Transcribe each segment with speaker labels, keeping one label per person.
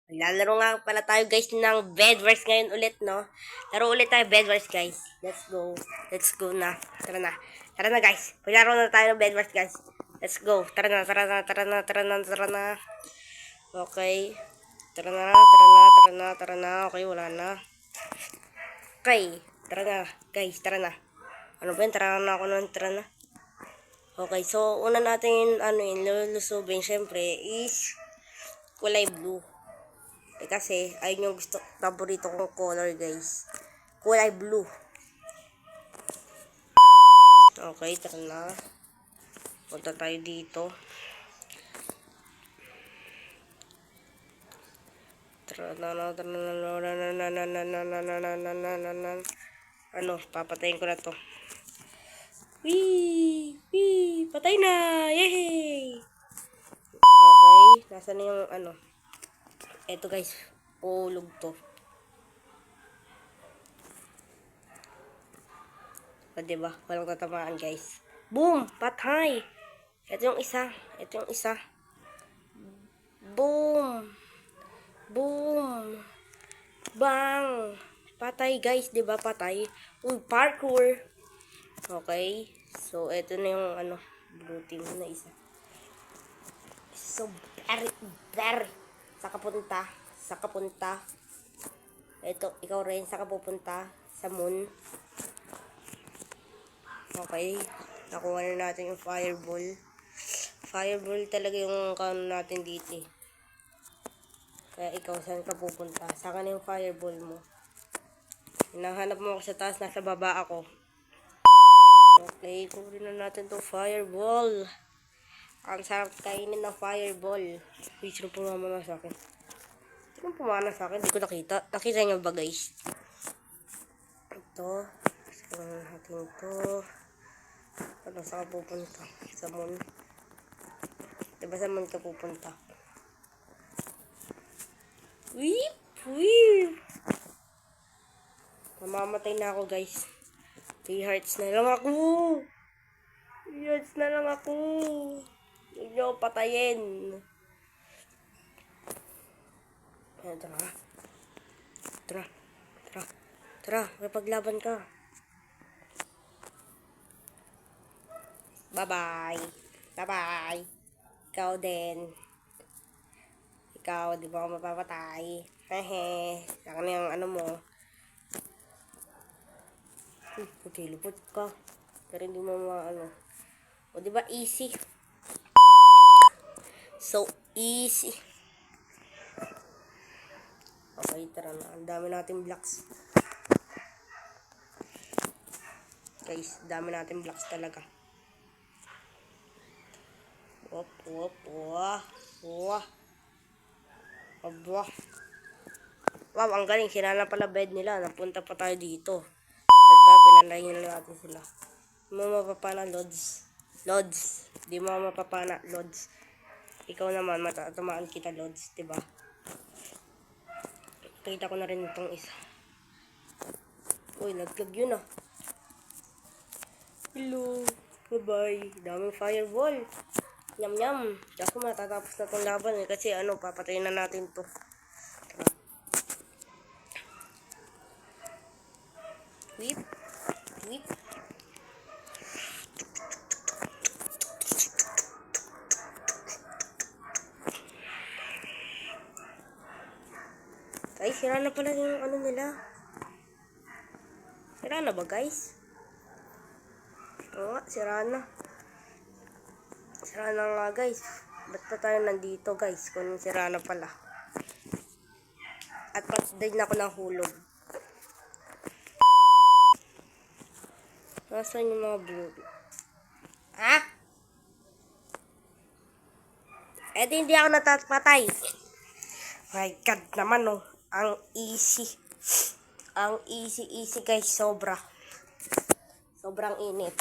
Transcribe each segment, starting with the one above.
Speaker 1: Maglalaro nga pala tayo guys ng Bedwars ngayon ulit, no? Laro ulit tayo Bedwars guys. Let's go. Let's go na. Tara na. Tara na guys. Maglaro na tayo ng Bedwars guys. Let's go. Tara na, tara na, tara na, tara na, tara na. Okay. Tara na, tara na, tara na, tara na. Okay, wala na. Okay. Tara na, guys. Tara na. Ano ba yun? Tara na ako nun. Tara na. Okay, so una natin lulusubin syempre is kulay blue. Kasi ayun yung paborito kong color guys. Kulay blue. Okay, tara na. Punta tayo dito. Tara na. Ano, papatayin ko na to. Wee! Patay na! Yay! Okay, nasa na yung ano. Eto guys, ulog to. O diba? Walang tatamaan guys. Boom! Patay! Ito yung isa. Boom! Boom! Bang! Patay guys, diba? Patay. Uy, parkour! Okay. So, ito na yung ano, blue team na isa. So, very. Saka punta. Ito, ikaw rin, saka pupunta sa moon. Okay. Nakuha na natin yung fireball. Fireball talaga yung kano natin dito eh. Kaya ikaw, saan ka pupunta? Saka na yung fireball mo. Hinahanap mo ako sa taas, nasa baba ako. Okay, kunin na natin to fireball. Ang sarap kainin ng fireball. Uy, sino pumamana sa akin? Sino pumamana sa akin? Hindi ko nakita. Nakita niyo ba guys? Ito. Saan natin ito? Ano, saan ka pupunta? Sa moon. Diba sa moon ka pupunta? Weep! Mamamatay na ako guys. 3 hearts na lang ako. Huwag niyo ako patayin. Ayan, tara. May paglaban ka. Bye-bye. Ikaw din. Ikaw, di ba ako mapapatay? Hehe. Saka na yung ano mo. Okay, lupot ka. Pero hindi mo ano. O, di ba easy? So easy. Okay, tara na. Ang dami natin blocks. Guys, dami natin blocks talaga. Aba. Wow, ang galing. Sila na pala bed nila. Napunta pa tayo dito. At pa, pinalayin na natin sila. Di mo mapapana, Lods. Di mo mapapana, Lods. Ikaw naman, matatamaan kita, Lods. Diba? Kita ko na rin itong isa. Uy, naglag yun ah. Hello. Bye-bye. Daming fireball. Yum. Ako matatapos na itong laban eh. Kasi ano, papatayin na natin to. Whip. Ay, sira na pala yung ano nila. Sira na ba guys? Oo nga, sira na. Sira na nga guys. Ba't pa tayo nandito guys? Kung sira na pala. At patay na ako nahulog. Nasaan yung mga blue? Ah? Eh di hindi ako natatapatay. My God naman oh. Ang easy guys. Sobrang init.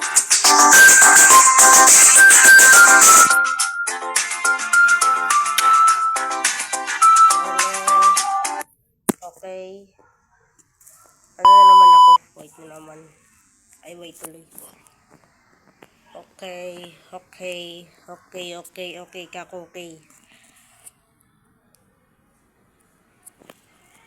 Speaker 1: Okay. Ano na naman ako? Wait na naman. Ay, wait tuloy. Okay. Kako, okay.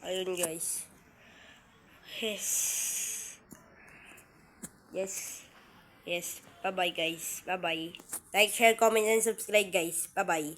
Speaker 1: Ayun guys. Yes. Yes. Yes. Bye-bye guys. Bye-bye. Like, share, comment, and subscribe guys. Bye-bye.